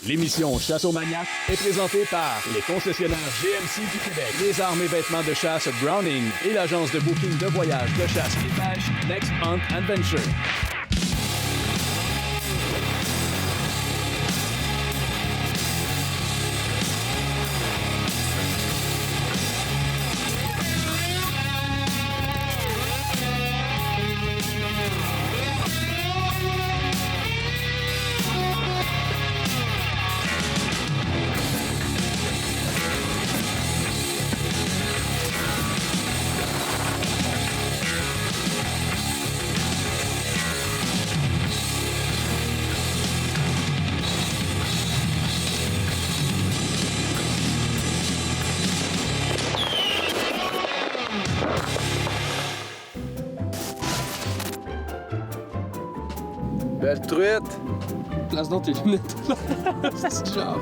L'émission Chasse aux Maniacs est présentée par les concessionnaires GMC du Québec, les armes et vêtements de chasse Browning et l'agence de booking de voyage de chasse et pêche Next Hunt Adventure. Belle truite! Place donc tes lunettes. C'est genre...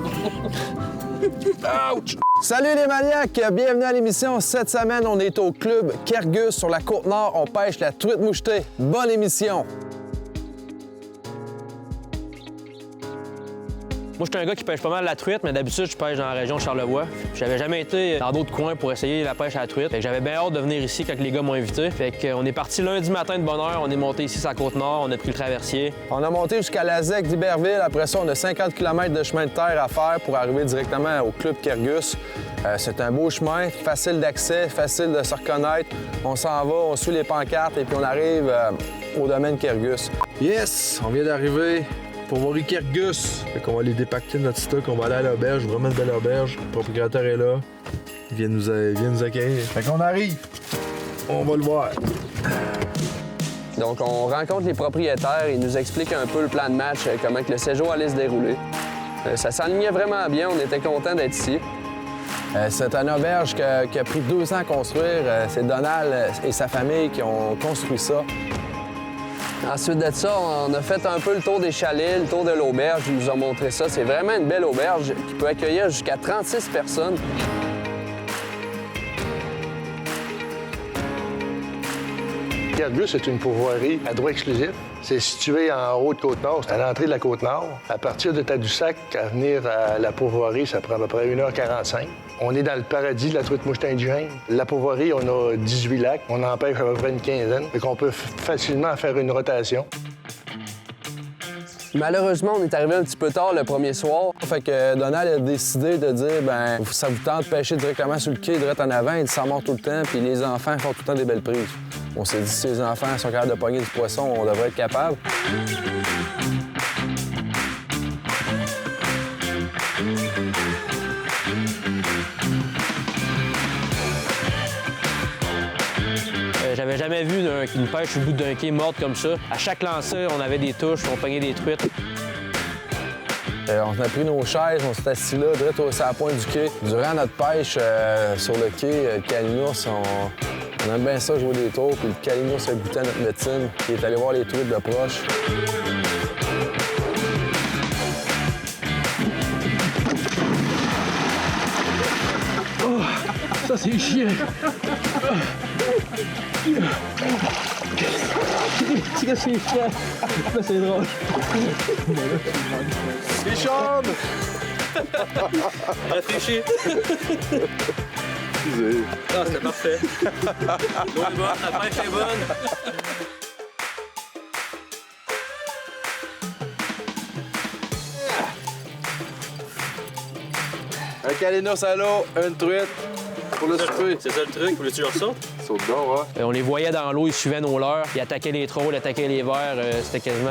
Ouch! Salut les maniaques! Bienvenue à l'émission. Cette semaine, on est au club Kergus sur la Côte-Nord. On pêche la truite mouchetée. Bonne émission! Moi, je suis un gars qui pêche pas mal la truite, mais d'habitude, je pêche dans la région de Charlevoix. J'avais jamais été dans d'autres coins pour essayer la pêche à la truite. Fait que j'avais bien hâte de venir ici quand les gars m'ont invité. Fait qu'on est parti lundi matin de bonne heure, on est monté ici sur la Côte-Nord, on a pris le traversier. On a monté jusqu'à la ZEC d'Iberville. Après ça, on a 50 km de chemin de terre à faire pour arriver directement au club Kergus. C'est un beau chemin, facile d'accès, facile de se reconnaître. On s'en va, on suit les pancartes et puis on arrive au domaine Kergus. Yes! On vient d'arriver. Pour voir Kergus. Fait qu'on va aller dépacter notre stock, on va aller à l'auberge, vraiment une belle auberge. Le propriétaire est là. Il vient nous accueillir. Fait qu'on arrive. On va le voir. Donc, on rencontre les propriétaires, ils nous expliquent un peu le plan de match, comment que le séjour allait se dérouler. Ça s'enlignait vraiment bien, on était contents d'être ici. C'est une auberge qui a pris 2 ans à construire. C'est Donald et sa famille qui ont construit ça. Ensuite de ça, on a fait un peu le tour des chalets, le tour de l'auberge. Ils nous ont montré ça. C'est vraiment une belle auberge qui peut accueillir jusqu'à 36 personnes. Kergus est une pourvoirie à droit exclusif. C'est situé en haut de Côte-Nord, à l'entrée de la Côte-Nord. À partir de Tadoussac, à venir à la pourvoirie, ça prend à peu près 1h45. On est dans le paradis de la truite mouchetée indigène. La pourvoirie, on a 18 lacs. On en pêche à peu près une quinzaine. Fait qu'on peut facilement faire une rotation. Malheureusement, on est arrivé un petit peu tard le premier soir. Fait que Donald a décidé de dire, ben ça vous tente de pêcher directement sur le quai, direct en avant, il s'en mord tout le temps, puis les enfants font tout le temps des belles prises. On s'est dit, si les enfants sont capables de pogner du poisson, on devrait être capable. J'avais jamais vu une pêche au bout d'un quai morte comme ça. À chaque lancer, on avait des touches, on pognait des truites. On a pris nos chaises, on s'est assis là, direct à la pointe du quai. Durant notre pêche sur le quai, le Calinours, on aime bien ça jouer des tours, puis le Calinours a goûté à notre médecine, puis il est allé voir les truites de proche. Oh, ça, c'est chiant. C'est que c'est chiant. Ça, c'est drôle. Bichonne! Réfléchis. Excusez. Ah, c'était parfait. L'eau est bonne, la pêche est bonne. Un Calinours à l'eau, une truite pour le souper. C'est ça le truc, voulais-tu leur sortir? Saute dedans, ouais. On les voyait dans l'eau, ils suivaient nos leurres, ils attaquaient les trolls, ils attaquaient les vers. C'était quasiment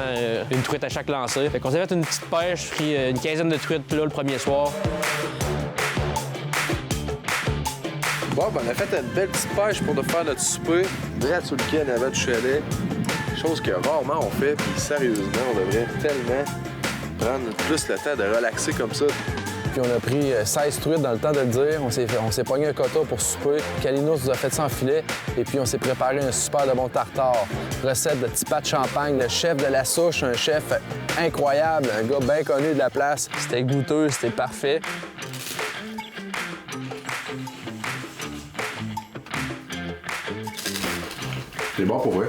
une truite à chaque lancer. Fait qu'on s'est fait une petite pêche, pris une quinzaine de truites là le premier soir. Bon, ben, on a fait une belle petite pêche pour nous faire notre souper, direct sur le quai en avant du chalet. Chose que rarement on fait, puis sérieusement, on devrait tellement prendre plus le temps de relaxer comme ça. Puis on a pris 16 truites dans le temps de le dire. On s'est pogné un quota pour souper. Calinours nous a fait ça en filet. Et puis on s'est préparé un super de bon tartare. Recette de petit pat de champagne. Le chef de la souche, un chef incroyable, un gars bien connu de la place. C'était goûteux, c'était parfait. C'est bon pour vrai.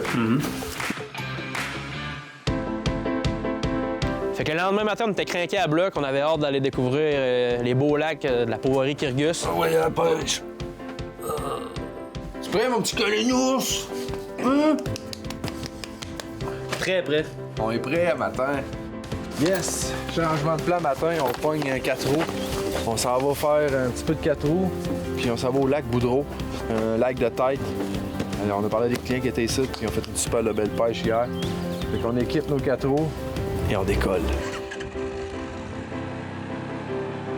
Fait que que le lendemain matin, on était crinqués à bloc. On avait hâte d'aller découvrir les beaux lacs de la Pourvoirie Kyrgyz. Ah ouais, à la pêche. Tu prêt, mon petit colinous? Hein? Très prêt. On est prêt matin. Yes! Changement de plan matin, on pogne un 4 roues. On s'en va faire un petit peu de 4 roues, puis on s'en va au lac Boudreau, un lac de tête. Alors, on a parlé des clients qui étaient ici, qui ont fait une super belle pêche hier. Fait qu'on équipe nos 4 roues et on décolle.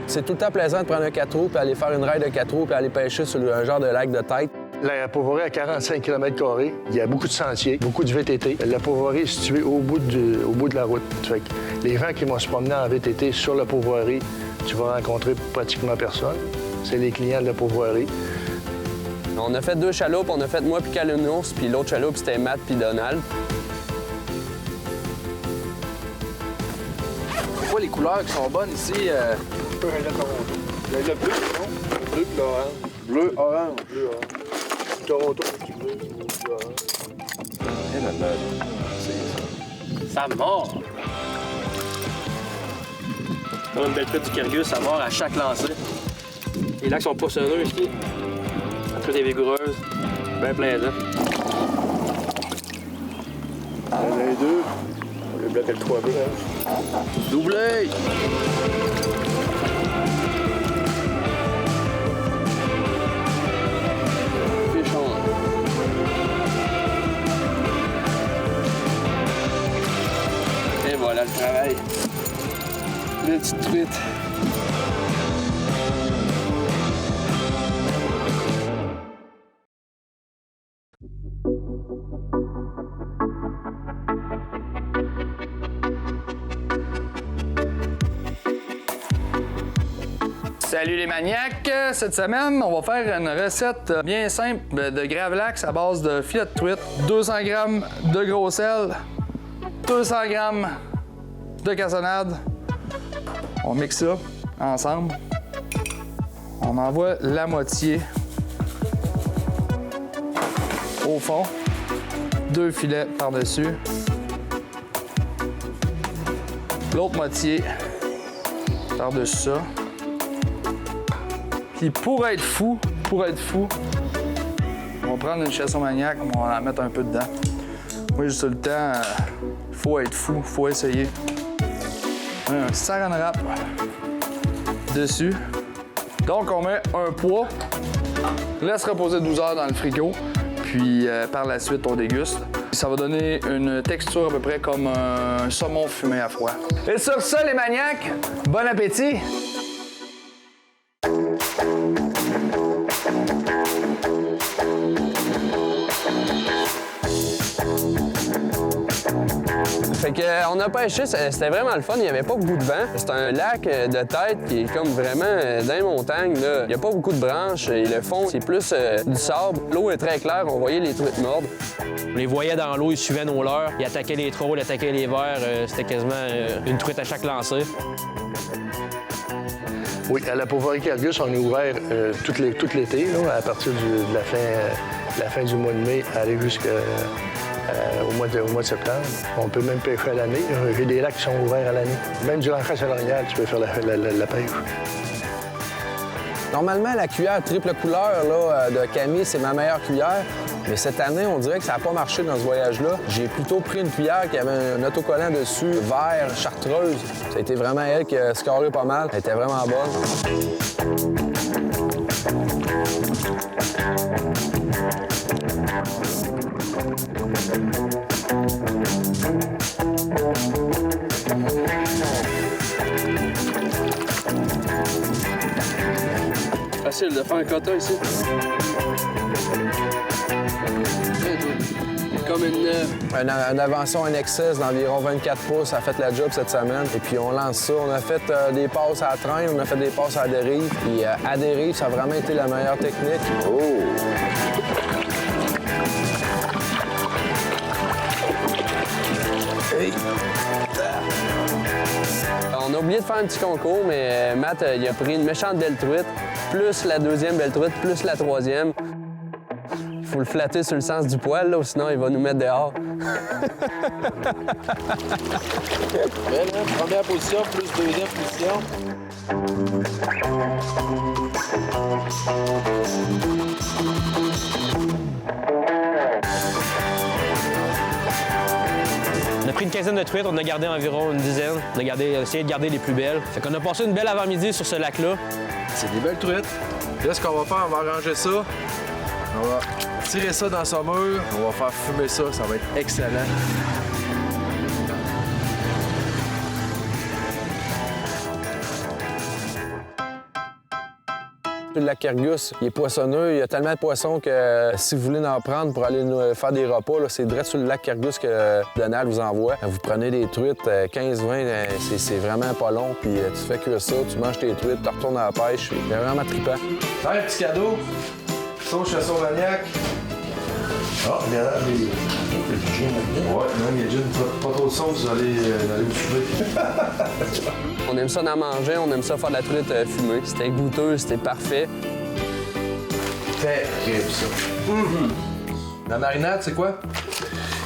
C'est tout le temps plaisant de prendre un 4 roues puis aller faire une raid de 4 roues puis aller pêcher sur un genre de lac de tête. La Pourvoirie à 45 km², il y a beaucoup de sentiers, beaucoup de VTT. La Pourvoirie est située au bout de la route. Fait que les gens qui vont se promener en VTT sur la Pourvoirie, tu vas rencontrer pratiquement personne. C'est les clients de la Pourvoirie. On a fait 2 chaloupes, on a fait moi puis Calunos, puis l'autre chaloupe, c'était Matt puis Donald. C'est quoi les couleurs qui sont bonnes ici? Le bleu, non? Bleu, l'orange. Bleu, orange. Bleu, orange. Toronto, petit bleu, orange. Ça mord! Dans une belle truite du Kyrgyz, ça mord à chaque lancée. Les lacs sont poissonneux ici. La truite est vigoureuse, bien plaisant. Les deux. Le bloc est le 3B, hein? Doublé! Et voilà le travail. Belle petite truite. Salut les maniaques! Cette semaine, on va faire une recette bien simple de gravlax à base de filet de truite, 200 g de gros sel, 200 g de cassonade. On mixe ça ensemble. On envoie la moitié au fond, 2 filets par-dessus. L'autre moitié par-dessus ça. Puis pour être fou, on va prendre une chasson maniaque, on va en mettre un peu dedans. Moi, j'ai tout le temps, faut être fou, faut essayer. Un saran wrap dessus. Donc, on met un pois, laisse reposer 12 heures dans le frigo, puis par la suite, on déguste. Ça va donner une texture à peu près comme un saumon fumé à froid. Et sur ça, les maniaques, bon appétit! Fait qu'on a pêché, c'était vraiment le fun, il n'y avait pas beaucoup de vent. C'est un lac de tête qui est comme vraiment dans les montagnes. Il n'y a pas beaucoup de branches et le fond, c'est plus du sable. L'eau est très claire, on voyait les truites mordre. On les voyait dans l'eau, ils suivaient nos leurres, ils attaquaient les trolls, ils attaquaient les vers. C'était quasiment une truite à chaque lancée. Oui, à la Pourvoirie Kyrgyz, on est ouvert tout l'été, là, à partir de la fin du mois de mai, aller jusqu'au mois de septembre. On peut même pêcher à l'année. J'ai des lacs qui sont ouverts à l'année. Même durant la chasse à l'orignal, tu peux faire la pêche. Normalement, la cuillère triple couleur là, de Camille, c'est ma meilleure cuillère. Mais cette année, on dirait que ça n'a pas marché dans ce voyage-là. J'ai plutôt pris une cuillère qui avait un autocollant dessus, vert, chartreuse. Ça a été vraiment elle qui a scoré pas mal. Elle était vraiment bonne. Facile de faire un quota ici. Comme Un avançon, un XS d'environ 24 pouces, ça a fait la job cette semaine. Et puis on lance ça. On a fait des passes à la traîne, on a fait des passes à la dérive. Puis à dérive, ça a vraiment été la meilleure technique. Oh! Hey. On a oublié de faire un petit concours, mais Matt, il a pris une méchante belle truite, plus la deuxième belle truite, plus la troisième. Faut le flatter sur le sens du poil, là, sinon il va nous mettre dehors. Belle, hein? Première position plus deuxième position. On a pris une quinzaine de truites, on a gardé environ une dizaine. On a essayé de garder les plus belles. Fait qu'on a passé une belle avant-midi sur ce lac-là. C'est des belles truites. Là, ce qu'on va faire, on va arranger ça. On va tirer ça dans la saumure. On va faire fumer ça. Ça va être excellent. Le lac Kergus, il est poissonneux. Il y a tellement de poissons que si vous voulez en prendre pour aller faire des repas, c'est direct sur le lac Kergus que Donald vous envoie. Vous prenez des truites, 15-20, c'est vraiment pas long. Puis tu fais que ça, tu manges tes truites, tu retournes à la pêche. C'est vraiment trippant. Faire un petit cadeau. Sauce chasson maniaque. Ah, il y a des... Ouais, même il y a déjà pas trop de sauce, vous allez vous fumer. On aime ça d'en manger, on aime ça faire de la truite fumée. C'était goûteux, c'était parfait. Terrible, ça. La marinade, c'est quoi?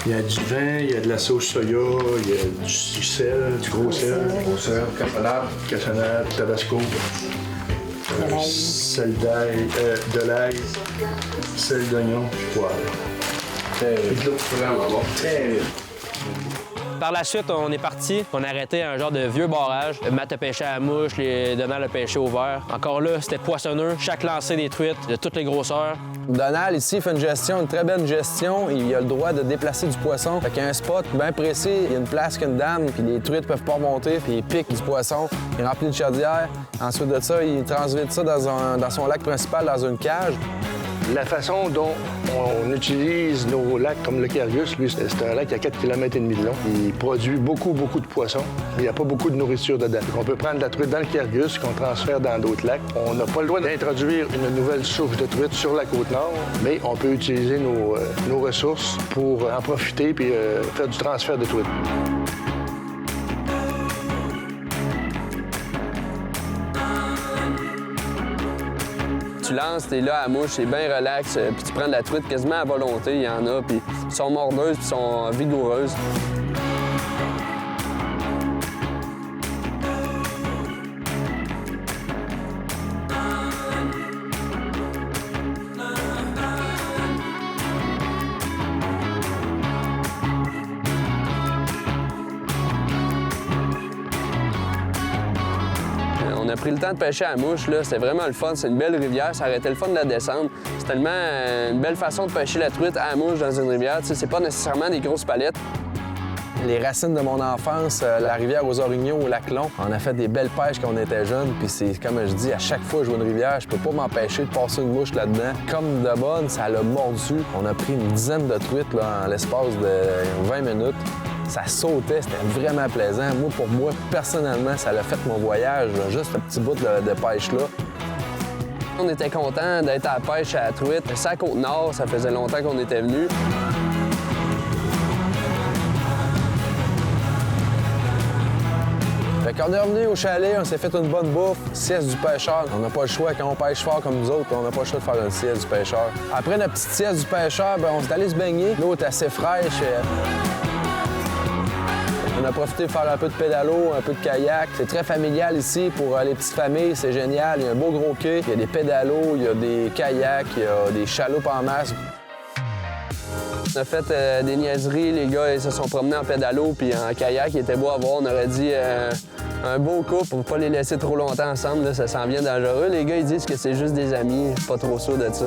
Il y a du vin, il y a de la sauce soya, il y a du sel, du gros sel. Gros sel, Cassonade, tabasco. Sel d'ail, de l'ail, sel d'oignon, puis poivre. Terrible. Vraiment bon. Terrible. Par la suite, on est parti. On a arrêté un genre de vieux barrage. Matt a pêché à la mouche, Donald a pêché au verre. Encore là, c'était poissonneux. Chaque lancer des truites, de toutes les grosseurs. Donald, ici, fait une très belle gestion. Il a le droit de déplacer du poisson. Fait qu'il y a un spot bien précis, il y a une place qu'une dame, puis les truites peuvent pas remonter, puis il pique du poisson. Il remplit de chaudière. Ensuite de ça, il transvite ça dans son lac principal, dans une cage. La façon dont on utilise nos lacs comme le Kergus, lui, c'est un lac à 4,5 km de long. Il produit beaucoup de poissons. Il n'y a pas beaucoup de nourriture dedans. On peut prendre de la truite dans le Kergus qu'on transfère dans d'autres lacs. On n'a pas le droit d'introduire une nouvelle souche de truite sur la Côte-Nord, mais on peut utiliser nos ressources pour en profiter et faire du transfert de truite. Tu lances, t'es là à la mouche, c'est bien relax, puis tu prends de la truite quasiment à volonté, il y en a, puis ils sont mordeuses, puis ils sont vigoureuses. On a pris le temps de pêcher à la mouche, là. C'était vraiment le fun. C'est une belle rivière, ça aurait été le fun de la descendre. C'est tellement une belle façon de pêcher la truite à la mouche dans une rivière. Tu sais, c'est pas nécessairement des grosses palettes. Les racines de mon enfance, la rivière aux Orignaux, au lac Long, on a fait des belles pêches quand on était jeunes. Puis c'est comme je dis, à chaque fois que je vois une rivière, je peux pas m'empêcher de passer une mouche là-dedans. Comme de bonne, ça l'a mordu. On a pris une dizaine de truites là, en l'espace de 20 minutes. Ça sautait, c'était vraiment plaisant. Pour moi, personnellement, ça a fait mon voyage, là, juste un petit bout de pêche-là. On était contents d'être à la pêche à la truite. C'est à Côte-Nord, ça faisait longtemps qu'on était venus. Fait qu'on est revenu au chalet, on s'est fait une bonne bouffe, sieste du pêcheur. On n'a pas le choix, quand on pêche fort comme nous autres, on n'a pas le choix de faire une sieste du pêcheur. Après notre petite sieste du pêcheur, on s'est allé se baigner. L'eau est assez fraîche. On a profité de faire un peu de pédalo, un peu de kayak. C'est très familial ici pour les petites familles, c'est génial. Il y a un beau gros quai, il y a des pédalos, il y a des kayaks, il y a des chaloupes en masse. On a fait des niaiseries, les gars ils se sont promenés en pédalo puis en kayak, il était beau à voir. On aurait dit un beau couple pour pas les laisser trop longtemps ensemble, là, ça s'en vient dangereux. Les gars ils disent que c'est juste des amis, je suis pas trop sûr de ça.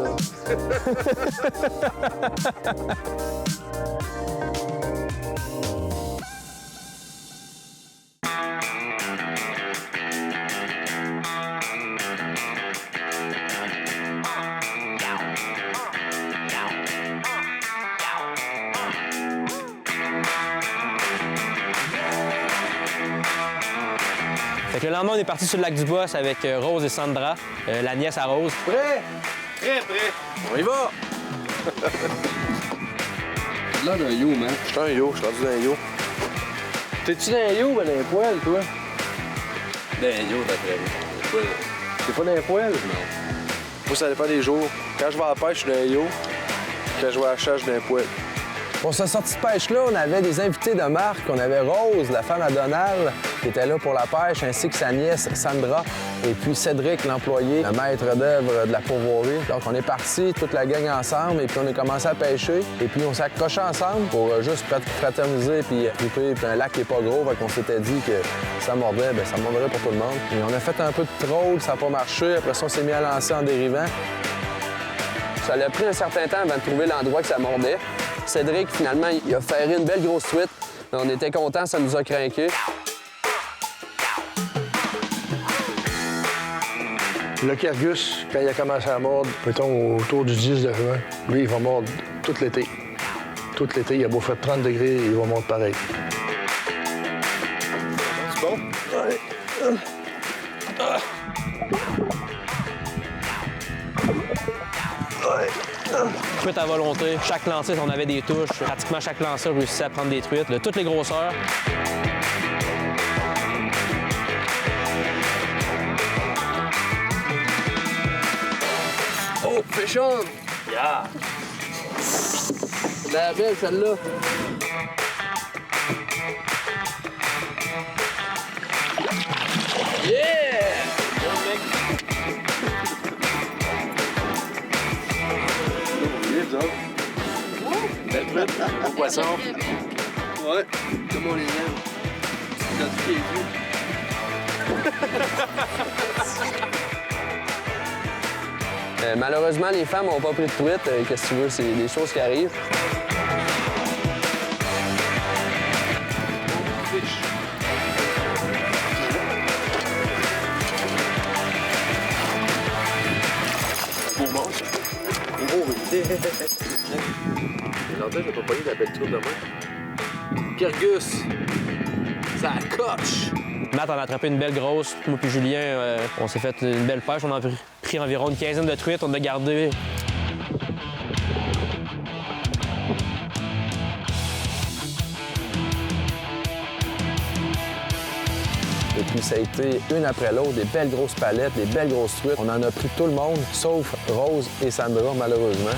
Fait que le lendemain, on est parti sur le lac du Boss avec Rose et Sandra, la nièce à Rose. Prêt? Très prêt. On y va! Là, d'un yo, man. Je suis un yo, je suis rendu d'un yo. T'es-tu d'un yo ou dans les poêles, toi? D'un yo, d'après moi. T'es pas dans les poêles? Non. Moi, ça dépend des jours. Quand je vais à la pêche, je suis d'un yo. quand je vais à la chasse d'un poêle. Pour cette sortie de pêche-là, on avait des invités de marque. On avait Rose, la femme à Donald, qui était là pour la pêche, ainsi que sa nièce Sandra, et puis Cédric, l'employé, le maître d'œuvre de la pourvoirie. Donc, on est partis, toute la gang ensemble, et puis on a commencé à pêcher. Et puis, on s'est accrochés ensemble pour juste fraterniser puis triper. Puis un lac qui est pas gros, donc on s'était dit que ça mordait, bien, ça mordrait pour tout le monde. Et on a fait un peu de troll, ça n'a pas marché. Après ça, on s'est mis à lancer en dérivant. Ça a pris un certain temps avant de trouver l'endroit que ça mordait. Cédric, finalement, il a ferré une belle grosse truite. On était contents, ça nous a craqué. Le Kergus, quand il a commencé à mordre, mettons autour du 10 de juin, lui, il va mordre tout l'été. Tout l'été, il a beau faire 30 degrés, il va mordre pareil. C'est bon? Ouais. Truite à volonté. Chaque lancée, on avait des touches. Pratiquement chaque lanceur réussissait à prendre des truites de toutes les grosseurs. Oh, fish on! Yeah! C'est la belle, celle-là. Yeah! Belle truite, bon poisson. Ouais, comme on les aime. C'est dans du pied malheureusement, les femmes n'ont pas pris de truite. Qu'est-ce que tu veux, c'est des choses qui arrivent. Longtemps, j'ai pas pogné de la belle truite de main. Kergus, ça coche! Matt en a attrapé une belle grosse. Moi puis Julien, on s'est fait une belle pêche. On a pris environ une quinzaine de truites. On a gardé. Et puis ça a été une après l'autre, des belles grosses palettes, des belles grosses truites. On en a pris tout le monde, sauf Rose et Sandra, malheureusement.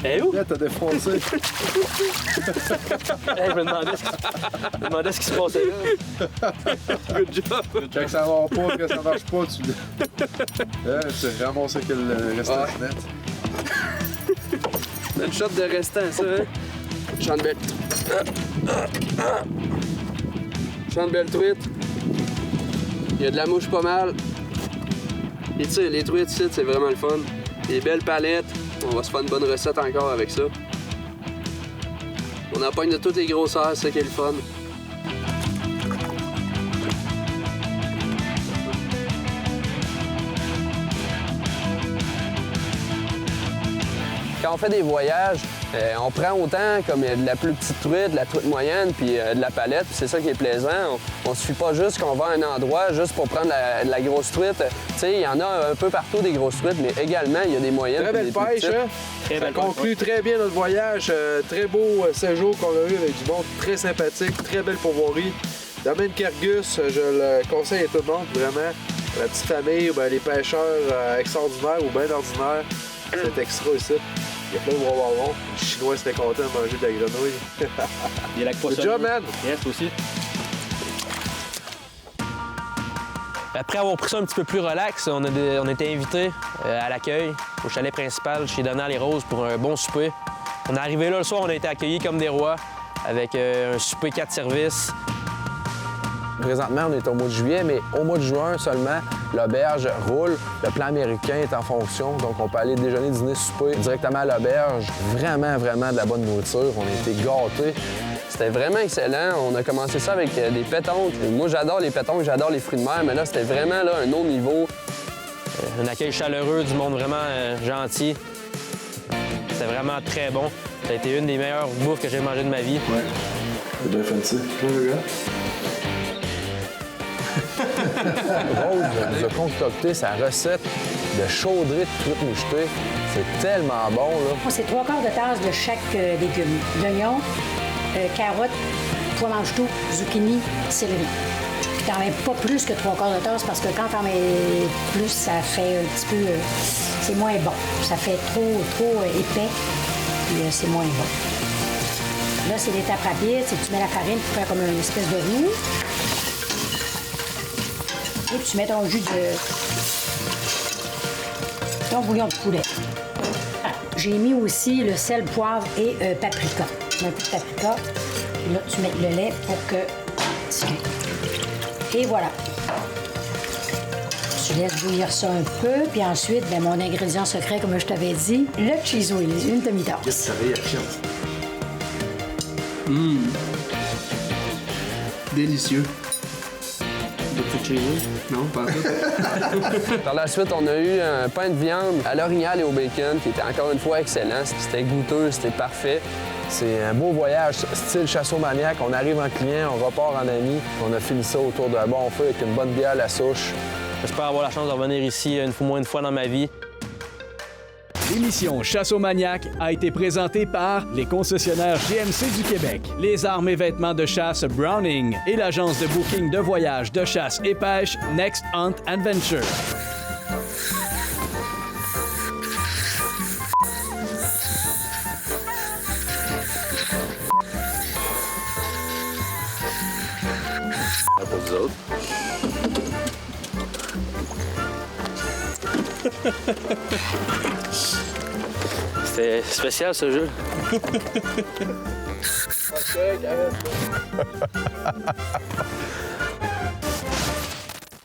Eh où? Là, t'as défoncé. Hey, je me demandais ce qui se passait là. Good job. Quand ça va pas, quand ça marche pas, tu ramasses que le restant du net. C'est une shot de restant, ça, hein? Chante belle. Chante belle truite. Il y a de la mouche pas mal. Et tu sais, les truites ici, c'est vraiment le fun. Des belles palettes. On va se faire une bonne recette encore avec ça. On empoigne de toutes les grosseurs, c'est ça qui est le fun. Quand on fait des voyages, on prend autant comme de la plus petite truite, de la truite moyenne, puis de la palette, puis c'est ça qui est plaisant. On se fie pas juste qu'on va à un endroit juste pour prendre de la grosse truite. Tu sais, il y en a un peu partout des grosses truites, mais également, il y a des moyennes. Très belle pêche, hein? Ça conclut très bien notre voyage. Très beau séjour qu'on a eu avec du monde très sympathique, très belle pourvoirie. Domaine Kergus, je le conseille à tout le monde, vraiment. La petite famille, ben, les pêcheurs extraordinaires ou bien ordinaires, c'est extra ici. Il y a plein de bonbons. Les Chinois seraient contents de manger de la grenouille. Des lacs poissonneux. Good job, man! Yes, aussi. Après avoir pris ça un petit peu plus relax, on était invités à l'accueil au chalet principal chez Donald et Rose pour un bon souper. On est arrivé là le soir, on a été accueillis comme des rois avec un souper 4 services. Présentement, on est au mois de juillet, mais au mois de juin seulement, l'auberge roule. Le plan américain est en fonction, donc on peut aller déjeuner, dîner, souper directement à l'auberge. Vraiment, vraiment de la bonne nourriture. On a été gâtés. C'était vraiment excellent. On a commencé ça avec des pétanques. Moi, j'adore les pétanques, j'adore les fruits de mer, mais là, c'était vraiment là, un autre niveau. Un accueil chaleureux, du monde vraiment gentil. C'était vraiment très bon. Ça a été une des meilleures bouffes que j'ai mangées de ma vie. Ouais. C'est bien fancy. Le gars. Rose nous a concocté sa recette de chaudrée de truite mouchetée. C'est tellement bon, là. C'est 3/4 de tasse de chaque légume. L'oignon, carotte, pois mange-tout, zucchini, céleri. Puis t'en mets pas plus que 3/4 de tasse parce que quand t'en mets plus, ça fait un petit peu... c'est moins bon. Ça fait trop épais, puis c'est moins bon. Là, c'est l'étape rapide, c'est que tu mets la farine pour faire comme une espèce de roux. Et puis tu mets ton jus de... ton bouillon de poulet. Ah, j'ai mis aussi le sel, poivre et paprika. Un peu de paprika. Puis là, tu mets le lait pour que... Et voilà. Tu laisses bouillir ça un peu, puis ensuite, ben, mon ingrédient secret, comme je t'avais dit, le cheese whiz, une demi-tasse. Délicieux. Non, pas ça. Par la suite, on a eu un pain de viande à l'orignal et au bacon qui était encore une fois excellent. C'était goûteux, c'était parfait. C'est un beau voyage, style Chassau-Maniac. On arrive en client, on repart en ami. On a fini ça autour d'un bon feu avec une bonne bière à la souche. J'espère avoir la chance de revenir ici moins une fois dans ma vie. L'émission Chassau-Maniac a été présentée par les concessionnaires GMC du Québec, les armes et vêtements de chasse Browning et l'agence de booking de voyage de chasse et pêche Next Hunt Adventure. Pour vous autres. C'était spécial, ce jeu.